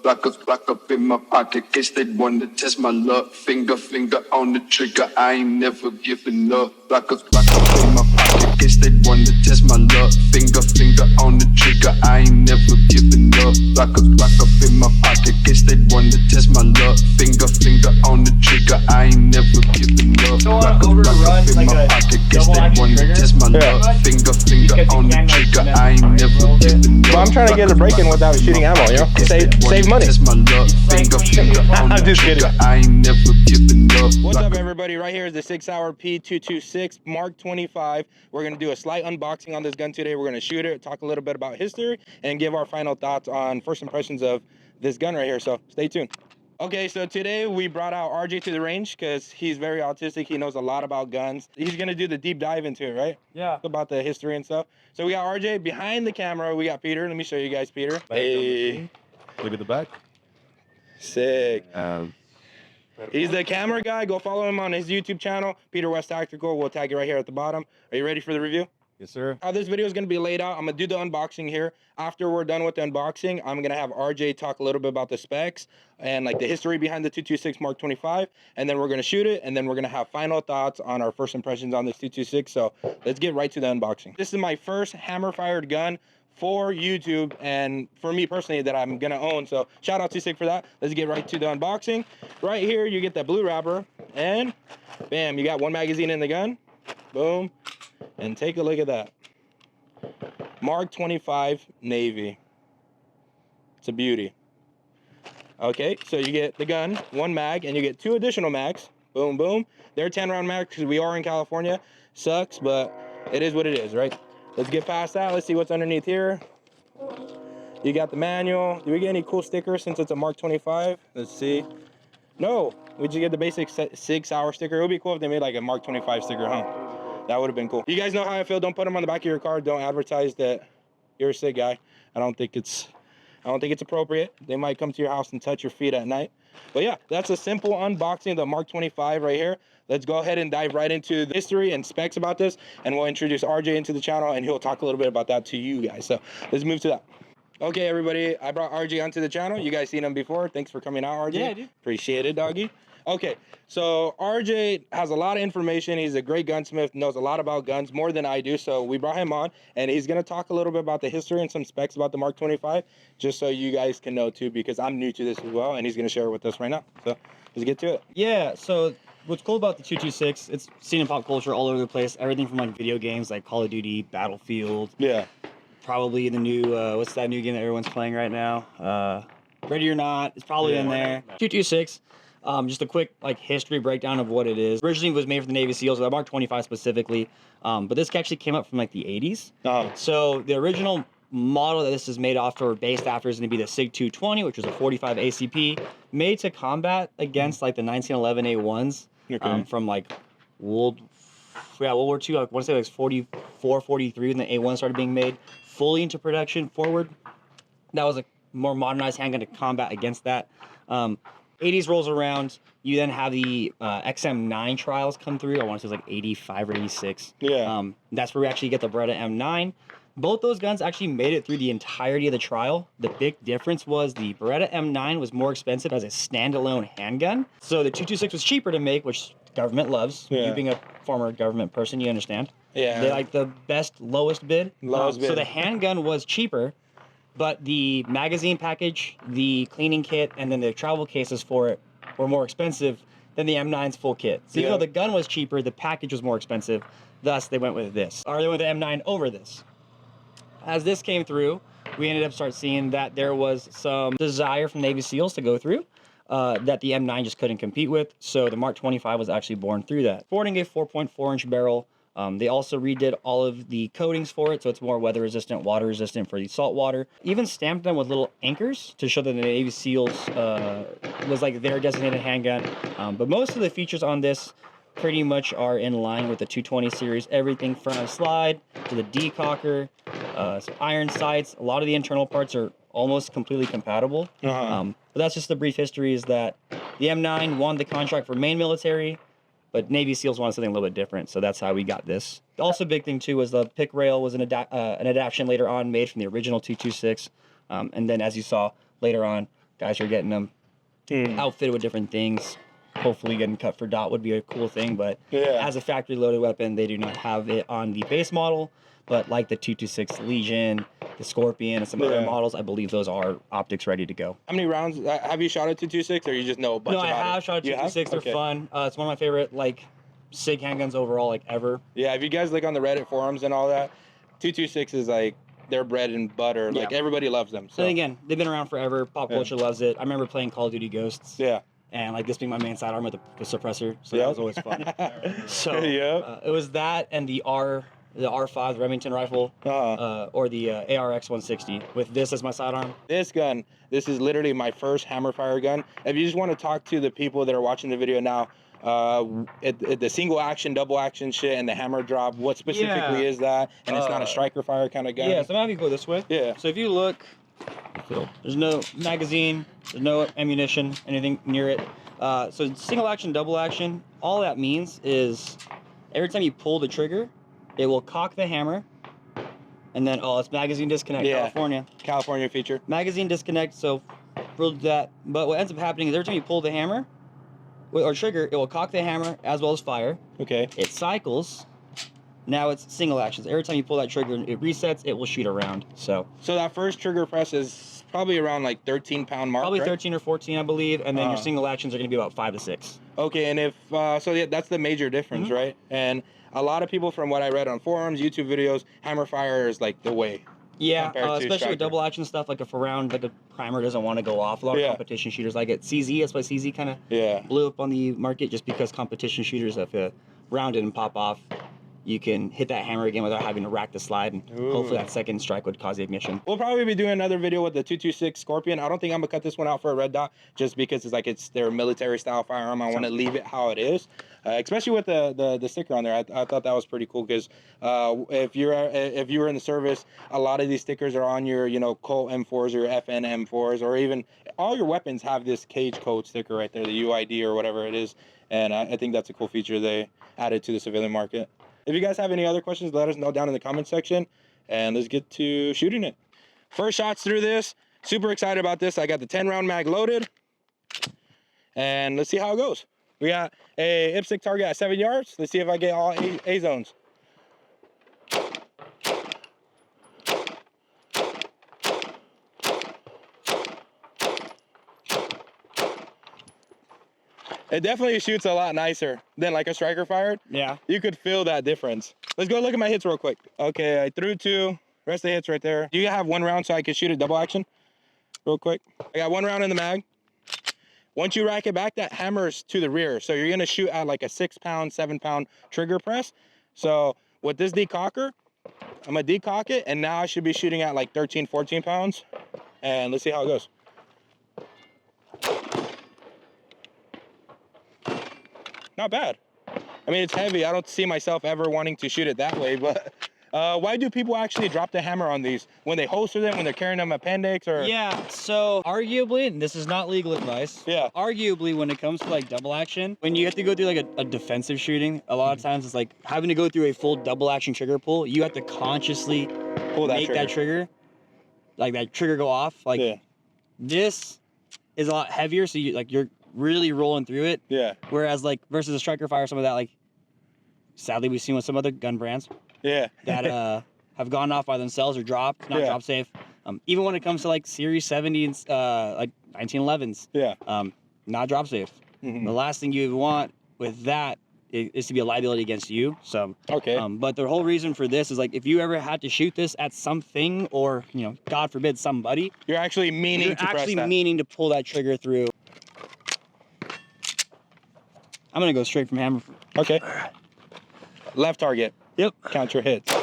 Glock up in my pocket. Guess they wanna test my luck. Finger on the trigger. I ain't never giving up. Glock up in my pocket. Guess they wanna test my luck. Finger on the trigger. I ain't never giving up. Glock up in my pocket. Guess they wanna test my luck. Finger on the trigger. I ain't never giving up. Glock up in my pocket. Guess they wanna test my luck. Finger on the trigger. I ain't never giving up. Well, I'm trying to get a break in without shooting ammo, you know? Save money. I'm just kidding. I ain't never giving up. What's up, everybody? Right here is the SIG Sauer P226 Mark 25. We're going to do a slight unboxing on this gun today. We're going to shoot it, talk a little bit about history, and give our final thoughts on first impressions of this gun right here. So stay tuned. Okay, so today we brought out RJ to the range because he's very autistic. He knows a lot about guns. He's going to do the deep dive into it, right? Yeah. About the history and stuff. So we got RJ behind the camera. We got Peter. Let me show you guys Peter. Hey. Look at the back. Sick. He's the camera guy. Go follow him on his YouTube channel, Peter West Tactical. We'll tag it right here at the bottom. Are you ready for the review? Yes, sir. How this video is going to be laid out, I'm going to do the unboxing here. After we're done with the unboxing, I'm going to have RJ talk a little bit about the specs and like the history behind the 226 Mark 25, and then we're going to shoot it, and then we're going to have final thoughts on our first impressions on this 226. So let's get right to the unboxing. This is my first hammer-fired gun for YouTube and for me personally that I'm gonna own, so shout out to SIG for that. Let's get right to the unboxing. Right here you get that blue wrapper, and bam, you got one magazine in the gun. Boom. And take a look at that. Mark 25 Navy. It's a beauty. Okay, so you get the gun, one mag, and you get two additional mags. Boom, boom. They're 10-round mags because we are in California. Sucks, but it is what it is, right? Let's get past that. Let's see what's underneath here. You got the manual. Do we get any cool stickers since it's a Mark 25? Let's see. No, we just get the basic SIG Sauer sticker. It would be cool if they made like a Mark 25 sticker, huh? That would have been cool. You guys know how I feel. Don't put them on the back of your car. Don't advertise that you're a SIG guy. I don't think it's appropriate. They might come to your house and touch your feet at night. But yeah, that's a simple unboxing of the Mark 25 right here. Let's go ahead and dive right into the history and specs about this, and we'll introduce RJ into the channel, and he'll talk a little bit about that to you guys. So let's move to that. Okay, everybody, I brought RJ onto the channel. You guys seen him before. Thanks for coming out, RJ. Yeah, dude. Appreciate it, doggy. Okay, so RJ has a lot of information. He's a great gunsmith, knows a lot about guns, more than I do. So we brought him on, and he's going to talk a little bit about the history and some specs about the Mark 25, just so you guys can know too, because I'm new to this as well, and he's going to share it with us right now. So let's get to it. Yeah, so what's cool about the 226, it's seen in pop culture all over the place. Everything from like video games like Call of Duty, Battlefield. Yeah. Probably the new, what's that new game that everyone's playing right now? Ready or Not, it's probably in there. 226. Just a quick like history breakdown of what it is. Originally was made for the Navy SEALs, the Mark 25 specifically, but this actually came up from like the 80s. So the original model that this is made off or based after is going to be the SIG 220, which was a 45 ACP, made to combat against like the 1911 A1s from like World War II. I want to say like 44, 43 when the A1 started being made fully into production forward. That was a more modernized handgun to combat against that. 80s rolls around, you then have the XM9 trials come through. I want to say it was like 85 or 86. Yeah. That's where we actually get the Beretta M9. Both those guns actually made it through the entirety of the trial. The big difference was the Beretta M9 was more expensive as a standalone handgun. So the 226 was cheaper to make, which the government loves. Yeah. You being a former government person, you understand. Yeah. They like the best, lowest bid. Lowest bid. So the handgun was cheaper, but the magazine package, the cleaning kit, and then the travel cases for it were more expensive than the M9's full kit. So even though the gun was cheaper, the package was more expensive. Thus, they went with this. Or they went with the M9 over this. As this came through, we ended up seeing that there was some desire from Navy SEALs to go through that the M9 just couldn't compete with. So the Mark 25 was actually born through that. Sporting a 4.4-inch barrel. They also redid all of the coatings for it, so it's more weather resistant, water resistant for the salt water. Even stamped them with little anchors to show that the Navy SEALs was like their designated handgun. But most of the features on this pretty much are in line with the 220 series. Everything front of slide to the decocker, iron sights. A lot of the internal parts are almost completely compatible. But that's just the brief history is that the M9 won the contract for main military, but Navy SEALs wanted something a little bit different, so that's how we got this. Also, big thing too was the pick rail was an adaptation later on made from the original 226, and then as you saw later on, Guys are getting them outfitted with different things. Hopefully getting cut for dot would be a cool thing, but as a factory loaded weapon, they do not have it on the base model. But like the 226 Legion, the Scorpion, and some other models, I believe those are optics ready to go. How many rounds have you shot at 226, or you just know a bunch about it? No, I have shot at 226. They're fun. It's one of my favorite like SIG handguns overall, like ever. Yeah, if you guys look on the Reddit forums and all that, 226 is like their bread and butter. Like everybody loves them. So and again, they've been around forever. Pop culture loves it. I remember playing Call of Duty Ghosts. Yeah. And like this being my main sidearm with the suppressor, so that was always fun. So it was that and the R5 the Remington rifle, or the ARX 160 with this as my sidearm. This gun, this is literally my first hammer fire gun. If you just want to talk to the people that are watching the video now, the single action, double action shit, and the hammer drop, what specifically is that? And it's not a striker fire kind of gun. Yeah, so I'm having to go this way. Yeah. So if you look, there's no magazine, there's no ammunition, anything near it. So single action, double action, all that means is every time you pull the trigger, it will cock the hammer, and then, it's magazine disconnect, California feature. Magazine disconnect, so we'll do that. But what ends up happening is every time you pull the hammer, or trigger, it will cock the hammer as well as fire. Okay. It cycles. Now it's single actions. Every time you pull that trigger, it resets, it will shoot around. So that first trigger press is probably around like 13-pound mark, probably 13 or 14, I believe, and then your single actions are going to be about 5 to 6. Okay, and if that's the major difference, right? And a lot of people, from what I read on forums, YouTube videos, hammer fire is like the way. Yeah, especially with double action stuff, like if a round, like a primer doesn't want to go off. A lot of competition shooters like it. CZ, that's why CZ kind of blew up on the market, just because competition shooters, if a round didn't pop off, you can hit that hammer again without having to rack the slide, and hopefully that second strike would cause the ignition. We'll probably be doing another video with the 226 Scorpion. I don't think I'm gonna cut this one out for a red dot, just because it's their military style firearm. I want to leave it how it is, especially with the sticker on there. I thought that was pretty cool, because if you were in the service, a lot of these stickers are on your Colt M4s or your FN M4s, or even all your weapons have this cage code sticker right there, the UID or whatever it is, and I think that's a cool feature they added to the civilian market. If you guys have any other questions, let us know down in the comment section, and let's get to shooting it. First shots through this. Super excited about this. I got the 10-round mag loaded, and let's see how it goes. We got a IPSC target at 7 yards. Let's see if I get all A zones. It definitely shoots a lot nicer than like a striker fired. Yeah. You could feel that difference. Let's go look at my hits real quick. Okay, I threw 2. Rest of the hits right there. Do you have 1 round so I can shoot a double action? Real quick. I got 1 round in the mag. Once you rack it back, that hammers to the rear. So you're gonna shoot at like a 6-pound, 7-pound trigger press. So with this decocker, I'm gonna decock it, and now I should be shooting at like 13, 14 pounds. And let's see how it goes. Not bad. I mean, it's heavy. I don't see myself ever wanting to shoot it that way, but why do people actually drop the hammer on these? When they holster them, when they're carrying them appendix, or? Yeah, so arguably, and this is not legal advice, arguably when it comes to like double action, when you have to go through like a defensive shooting, a lot of times it's like having to go through a full double action trigger pull. You have to consciously make that trigger, like that trigger go off. Like this is a lot heavier, so you're really rolling through it. Yeah. Whereas like versus a striker fire, some of that, like sadly we've seen with some other gun brands. Yeah. That have gone off by themselves or dropped, not drop safe. Even when it comes to like Series 70 and like 1911s. Yeah. Not drop safe. The last thing you want with that is to be a liability against you. So but the whole reason for this is like if you ever had to shoot this at something, or God forbid somebody, you're actually meaning to pull that trigger through. I'm gonna go straight from hammer. Okay. Left target. Yep. Count your hits.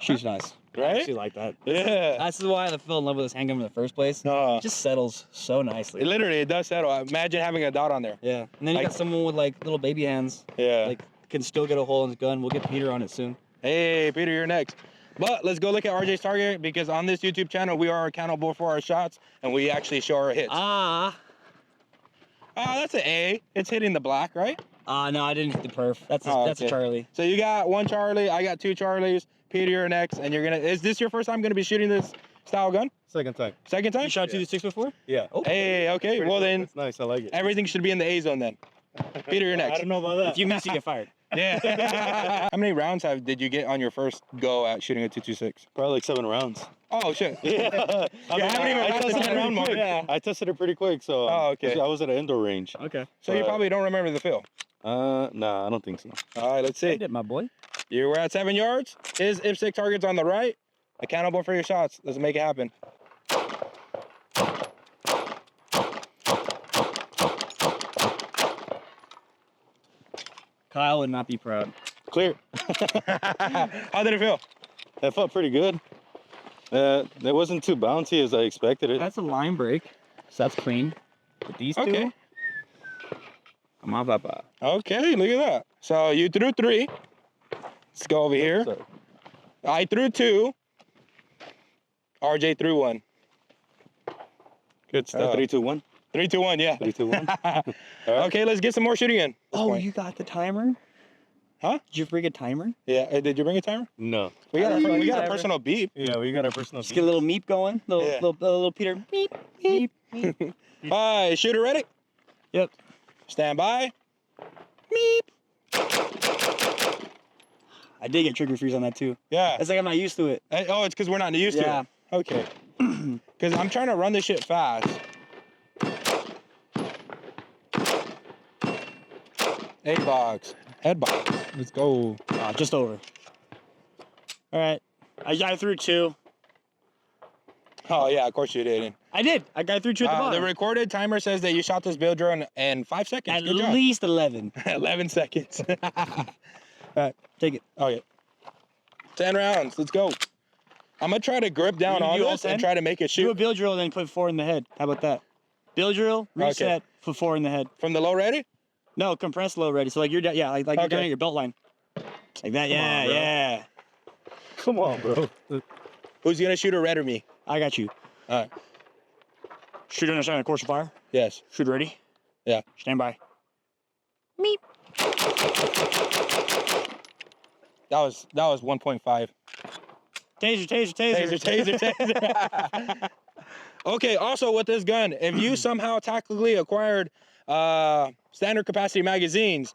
Shoots nice. Right? I actually like that. Yeah. That's why I fell in love with this handgun in the first place. It just settles so nicely. It does settle. Imagine having a dot on there. Yeah. And then you got someone with like little baby hands. Yeah. Like can still get a hole in his gun. We'll get Peter on it soon. Hey, Peter, you're next. But let's go look at RJ's target, because on this YouTube channel, we are accountable for our shots, and we actually show our hits. That's an A. It's hitting the black, right? No, I didn't hit the perf. That's a, Oh, that's a okay. Charlie. So you got 1 Charlie, I got 2 Charlies. Peter, you're next, and you're gonna. Is this your first time gonna be shooting this style gun? Second time. Second time? You shot 226 before? Yeah. Oh. Hey, okay. Well then, That's nice. I like it. everything should be in the A zone then. Peter, you're next. I don't know about that. If you miss, you get fired. Yeah. How many rounds did you get on your first go at shooting a 226? Probably like 7 rounds. Oh shit. Yeah. I haven't even passed the 10 round mark. Yeah. I tested it pretty quick, so Oh, okay. I was at an indoor range. Okay. So you probably don't remember the feel. Nah, I don't think so. All right, let's I see. did, my boy. You were at 7 yards. His IPSC target's on the right. Accountable for your shots. Let's make it happen. Kyle would not be proud. Clear. How did it feel? That felt pretty good. That wasn't too bouncy as I expected it. That's a line break, so that's clean. With these two, Okay. come on, papa. Okay, look at that. So you threw 3. Let's go over here. So, I threw 2. RJ threw 1. Good stuff. 3, 2, 1. 3, 2, 1, yeah. 3, 2, 1. Okay, let's get some more shooting in. Oh, you got the timer? Huh? Did you bring a timer? Yeah, did you bring a timer? No. We got, Oh, we got a timer. personal beep. Yeah, we got our personal. Just get a little meep going. Yeah. Little Peter. Meep, meep, meep. All right, shooter ready? Yep. Stand by. Meep. I did get trigger freeze on that too. Yeah. It's like I'm not used to it. Oh, it's because we're not used to Yeah. it. Okay. Because I'm trying to run this shit fast. Headbox. Headbox. Let's go. Just over. All right. I threw 2. Oh, yeah, of course you didn't. I did. I got through 2 at the The bottom. recorded timer says that you shot this build drone in 5 seconds. At Good job. least 11. 11 seconds. All right, take it. Okay. 10 rounds. Let's go. I'm going to try to grip down You on do all this and 10? try to make it Do a shoot. build drill, then put 4 in the head. How about that? Build drill, reset, put 4 in the head. From the low ready? No, compress low ready. So like you're yeah, like you're down Okay. at your belt line. Like that. Yeah, bro. yeah. Come on, bro. Who's going to shoot a red or me? I got you. All right. Shooter understand course of fire. Yes. Shooter ready. Yeah. Stand by. That was 1.5. Taser. Okay, also with this gun, if you somehow tactically acquired standard capacity magazines,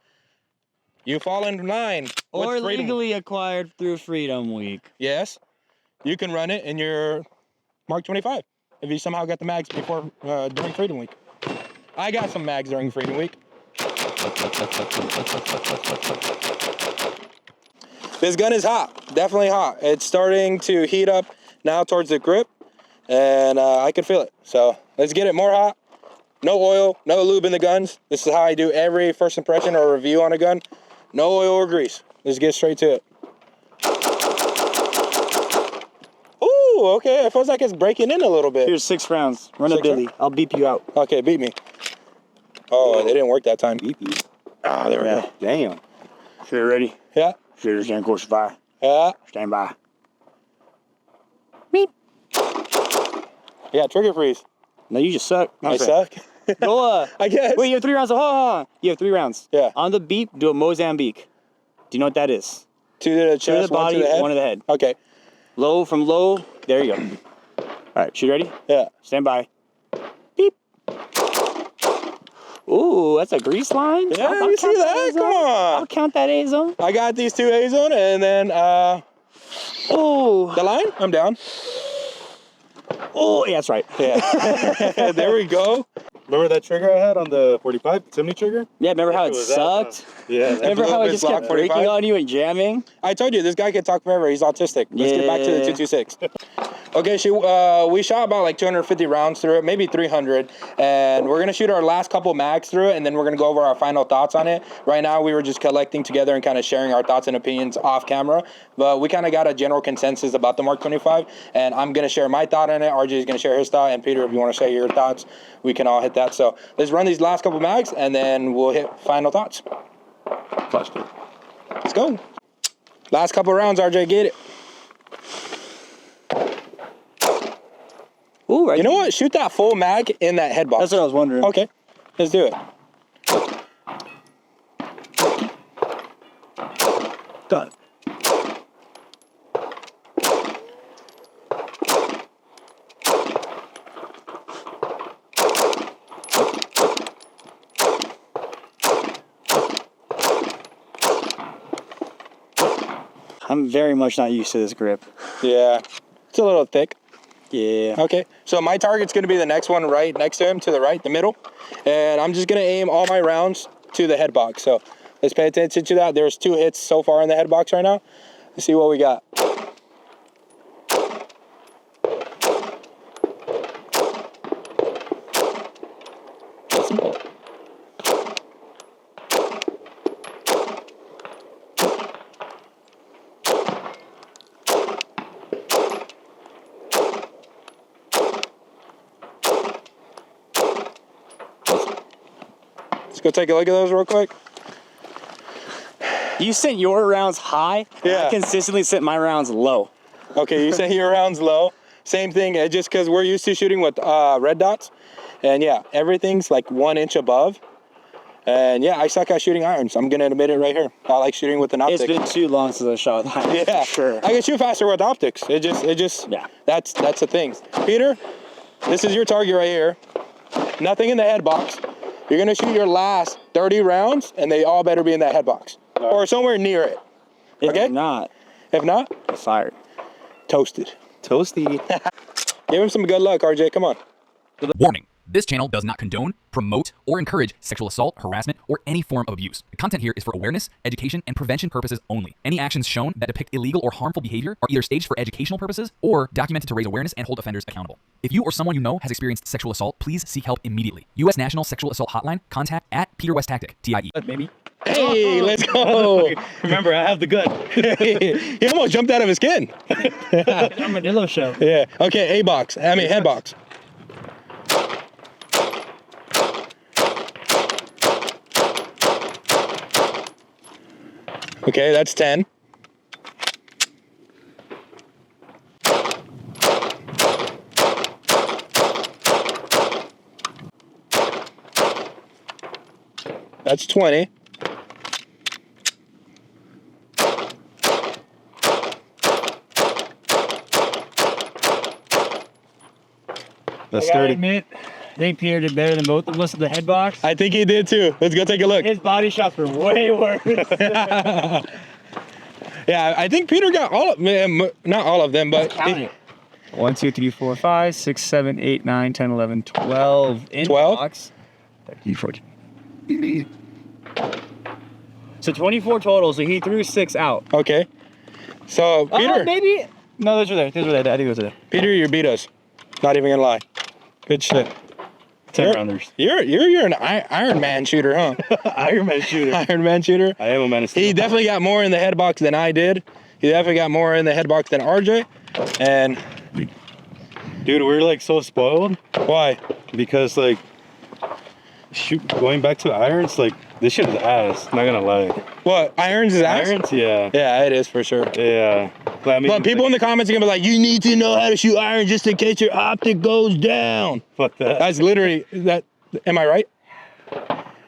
you fall in line with Or Freedom. legally acquired through Freedom Week. Yes, you can run it in your Mark 25 if you somehow got the mags before during Freedom Week. I got some mags during Freedom Week. This gun is hot, definitely hot. It's starting to heat up now towards the grip, and I can feel it. So let's get it more hot. No oil, no lube in the guns. This is how I do every first impression or review on a gun. No oil or grease. Let's get straight to it. Ooh, okay, it feels like it's breaking in a little bit. Here's 6 rounds. Run a 6 Billy. I'll beep you out. Okay, beat me. Oh, it didn't work that time. Ah, there we go. Damn. Shooter ready. Yeah, Shooter stand course of fire. yeah. Stand by. Yeah, trigger freeze. No, you just suck. I suck. Go I guess. Wait, you have 3 rounds. Hold on. You have 3 rounds. Yeah. On the beep, do a Mozambique. Do you know what that is? Two to the 2 chest, to the body, one to the head. 1 to the head. Okay. Low from low. There you go. All right, shoot ready? Yeah. Stand by. Beep. Ooh, that's a grease line. Yeah, I'll you see count that? A zone. Come on. I'll count that A zone. I got these 2 A zone, and then Oh. the line. I'm down. Oh, yeah, that's right. Yeah. There we go. Remember that trigger I had on the 45 chimney trigger? Yeah, remember how it was that sucked? Yeah. Remember how it just kept breaking 45? on you and jamming? I told you, this guy can talk forever. He's autistic. Let's get back to the Yeah. 226. Okay, we shot about like 250 rounds through it, maybe 300. And we're going to shoot our last couple mags through it, and then we're going to go over our final thoughts on it. Right now, we were just collecting together and kind of sharing our thoughts and opinions off camera. But we kind of got a general consensus about the Mark 25. And I'm going to share my thought on it. RJ is going to share his thought. And Peter, if you want to share your thoughts, we can all hit that. So let's run these last couple mags, and then we'll hit final thoughts. Let's go. Last couple rounds, RJ, get it. Ooh, right. You know what? Shoot that full mag in that head box. That's what I was wondering. Okay, let's do it. I'm very much not used to this grip. Yeah, it's a little thick. Yeah. Okay, so my target's gonna be the next one right next to him, to the right, the middle. And I'm just gonna aim all my rounds to the head box. So let's pay attention to that. There's 2 hits so far in the head box right now. Let's see what we got. Let's go take a look at those real quick. You sent your rounds high. Yeah. I consistently sent my rounds low. Okay, you say your rounds low. Same thing, just because we're used to shooting with red dots. And yeah, everything's like 1 inch above. And yeah, I suck at shooting irons. I'm gonna admit it right here. I like shooting with an optic. It's been too long since I shot with irons. Yeah, Sure. I can shoot faster with optics. It just Yeah. That's the thing. Peter, this is your target right here. Nothing in the head box. You're gonna shoot your last 30 rounds, and they all better be in that head box or somewhere near it. Okay? If not, If not, I'm fired. toasted. Toasty. Give him some good luck, RJ. Come on. Warning. This channel does not condone, promote, or encourage sexual assault, harassment, or any form of abuse. The content here is for awareness, education, and prevention purposes only. Any actions shown that depict illegal or harmful behavior are either staged for educational purposes or documented to raise awareness and hold offenders accountable. If you or someone you know has experienced sexual assault, please seek help immediately. U.S. National Sexual Assault Hotline, contact at Peter West Tactic, TIE. Maybe. Hey, let's go. Remember, I have the gun. He almost jumped out of his skin. Armadillo show. Yeah. Okay, head box. Okay, that's 10. That's 20. That's I gotta 30. admit, I think Pierre did better than both of us at the head box. I think he did too. Let's go take a look. His body shots were way worse. Yeah, I think Peter got all of them, not all of them, but Count it. 1, 2, 3, 4, 5, 6, 7, 8, 9, 10, 11, 12. In 12? box. 13, 14. So 24 total, so he threw 6 out. okay. So Peter, Maybe. No, those were there. Those were there. I think those were there. Peter, you beat us. Not even gonna lie. Good shit. 10 rounders. You're an Iron Man shooter, huh? Iron Man shooter. Iron Man shooter. I am a man of steel. He definitely got more in the head box than I did. He definitely got more in the head box than RJ. And Dude, we're like so spoiled why? because like going back to irons, like this shit is ass. Not gonna lie. What? Irons is ass? Irons, yeah, Yeah, it is for sure. yeah. But I mean, But people in the comments are gonna be like, you need to know how to shoot iron just in case your optic goes down. fuck that. That's literally that. Am I right?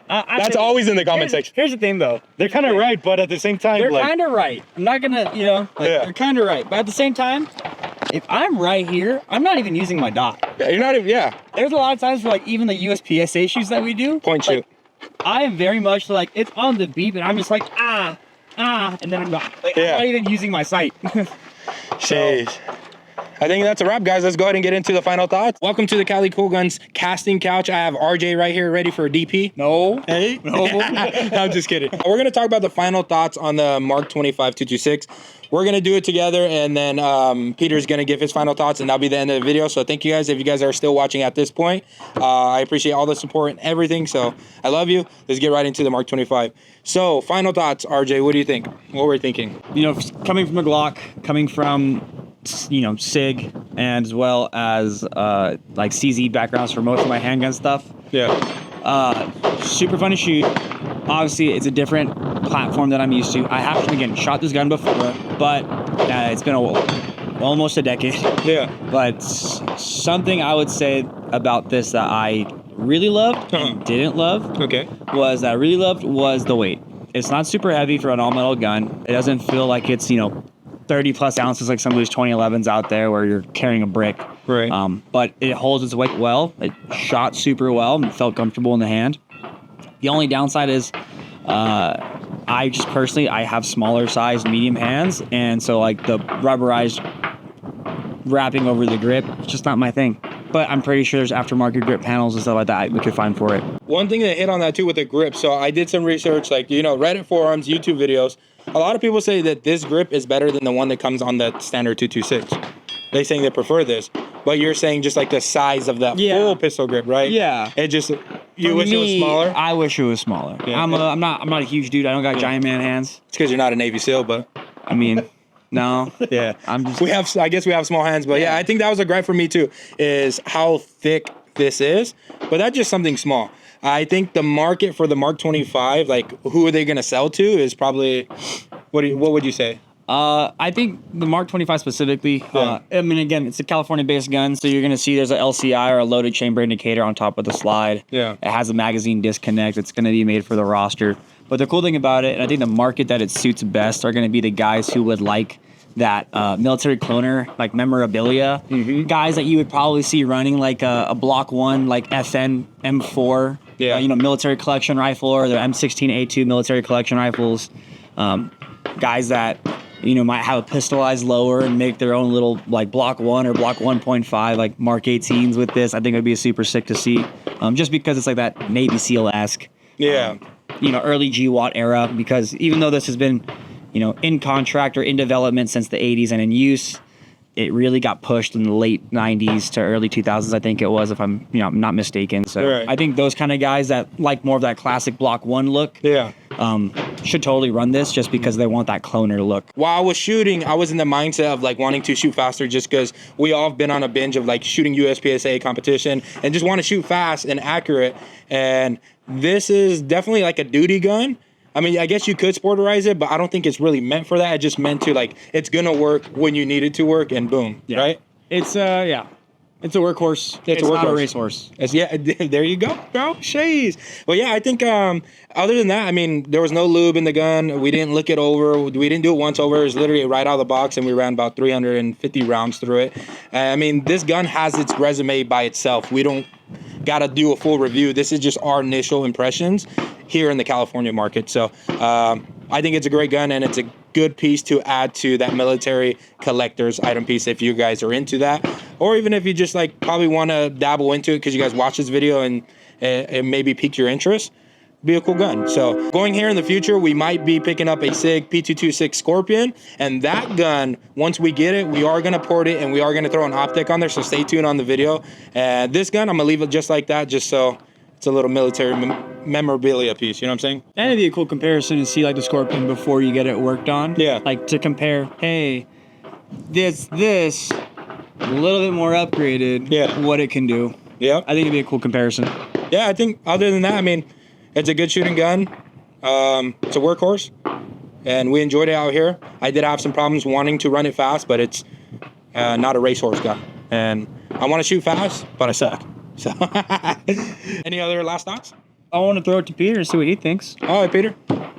That's always in the comment section. Here's the thing, though. They're kind of right, but at the same time, They're like, kind of right. I'm not gonna, Yeah. they're kind of right. But at the same time, if I'm right here, I'm not even using my dot. Yeah, you're not even. Yeah. There's a lot of times for like even the USPSA shoots that we do. Point like, shoot. I am very much like it's on the beep, and I'm just like and then I'm not. Like, Yeah. I'm not even using my sight. Jeez. I think that's a wrap, guys. Let's go ahead and get into the final thoughts. Welcome to the Cali Cool Guns casting couch. I have RJ right here ready for a DP. No. Hey? No. I'm just kidding. We're going to talk about the final thoughts on the Mark 25 226. We're going to do it together, and then Peter's going to give his final thoughts, and that'll be the end of the video. So thank you guys. If you guys are still watching at this point, I appreciate all the support and everything. So I love you. Let's get right into the Mark 25. So final thoughts, RJ. What do you think? What we're thinking? Coming from a Glock, coming from SIG, and as well as like CZ backgrounds for most of my handgun stuff. Yeah. Super fun to shoot. Obviously, it's a different platform that I'm used to. I haven't, again, shot this gun before, but it's been almost a decade. Yeah. But something I would say about this that I really loved and didn't love Okay. was the weight. It's not super heavy for an all-metal gun. It doesn't feel like it's, 30 plus ounces like some of these 2011s out there where you're carrying a brick. Right. But it holds its weight well. It shot super well and felt comfortable in the hand. The only downside is I just personally, I have smaller size, medium hands, and so like the rubberized wrapping over the grip, it's just not my thing. But I'm pretty sure there's aftermarket grip panels and stuff like that we could find for it. One thing that hit on that too with the grip. So I did some research, like, you know, Reddit forums, YouTube videos. A lot of people say that this grip is better than the one that comes on the standard 226. They saying they prefer this, but you're saying just like the size of that full pistol grip, right? Yeah. It just, you wish it was smaller? I wish it was smaller. Yeah. I'm not a huge dude. I don't got giant man hands. It's because you're not a Navy SEAL, but I mean, no. yeah. I'm just. I guess we have small hands, but yeah, I think that was a gripe for me too, is how thick this is. But that's just something small. I think the market for the Mark 25, like who are they going to sell to, is probably, what would you say? I think the Mark 25 specifically, I mean, again, it's a California-based gun, so you're going to see there's a LCI or a loaded chamber indicator on top of the slide. Yeah. It has a magazine disconnect. It's going to be made for the roster. But the cool thing about it, and I think the market that it suits best are going to be the guys who would like that military cloner, like memorabilia. Guys that you would probably see running like a Block 1, like FN M4, you know, military collection rifle, or their M16A2 military collection rifles. Guys that, you know, might have a pistolized lower and make their own little like Block 1 or Block 1.5 like Mark 18s with this. I think it'd be super sick to see, just because it's like that Navy SEAL-esque, you know, early GWOT era. Because even though this has been, you know, in contract or in development since the 80s and in use, it really got pushed in the late 90s to early 2000s, I think it was, if I'm, you know, not mistaken. So I think those kind of guys that like more of that classic Block 1 look, should totally run this, just because they want that cloner look. While I was shooting, I was in the mindset of like wanting to shoot faster, just because we all have been on a binge of like shooting USPSA competition and just want to shoot fast and accurate. And this is definitely like a duty gun. I mean, I guess you could sporterize it, but I don't think it's really meant for that. It's just meant to, like, it's going to work when you need it to work, and boom, right? It's, it's a workhorse. It's a workhorse. Not a racehorse. There you go, bro. Shays. Well, yeah, I think other than that, I mean, there was no lube in the gun. We didn't look it over. We didn't do it once over. It was literally right out of the box, and we ran about 350 rounds through it. I mean, this gun has its resume by itself. We don't got to do a full review. This is just our initial impressions here in the California market. So I think it's a great gun, and it's a good piece to add to that military collector's item piece if you guys are into that, or even if you just like probably want to dabble into it because you guys watch this video and it maybe piqued your interest. Be a cool gun. So going here in the future, we might be picking up a SIG P226 Scorpion, and that gun, once we get it, we are going to port it and we are going to throw an optic on there, so stay tuned on the video. And this gun, I'm going to leave it just like that, just so it's a little military memorabilia piece, you know what I'm saying? And it'd be a cool comparison to see like the Scorpion before you get it worked on. Yeah. Like to compare, hey, this a little bit more upgraded, what it can do. Yeah. I think it'd be a cool comparison. Yeah, I think other than that, I mean, it's a good shooting gun. It's a workhorse, and we enjoyed it out here. I did have some problems wanting to run it fast, but it's not a racehorse gun. And I want to shoot fast, but I suck. So, any other last thoughts? I want to throw it to Peter and see what he thinks. All right, Peter,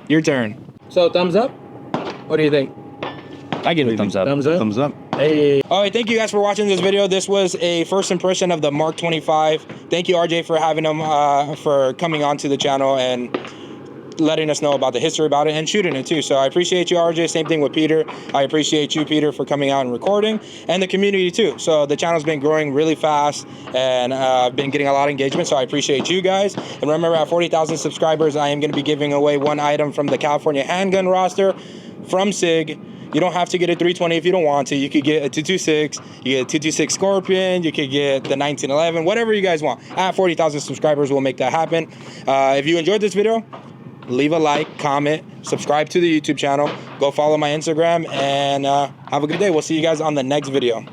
your turn. So, thumbs up? What do you think? I give it a thumbs up. Thumbs up? Thumbs up. Hey. All right, thank you guys for watching this video. This was a first impression of the Mark 25. Thank you, RJ, for having him, for coming onto the channel and letting us know about the history about it and shooting it too. So I appreciate you, RJ. Same thing with Peter. I appreciate you, Peter, for coming out and recording, and the community too. So the channel's been growing really fast, and been getting a lot of engagement. So I appreciate you guys. And remember, at 40,000 subscribers, I am going to be giving away one item from the California Handgun roster from SIG. You don't have to get a 320 if you don't want to. You could get a 226, you get a 226 Scorpion, you could get the 1911, whatever you guys want. At 40,000 subscribers, we'll make that happen. If you enjoyed this video, leave a like, comment, subscribe to the YouTube channel, go follow my Instagram, and have a good day. We'll see you guys on the next video.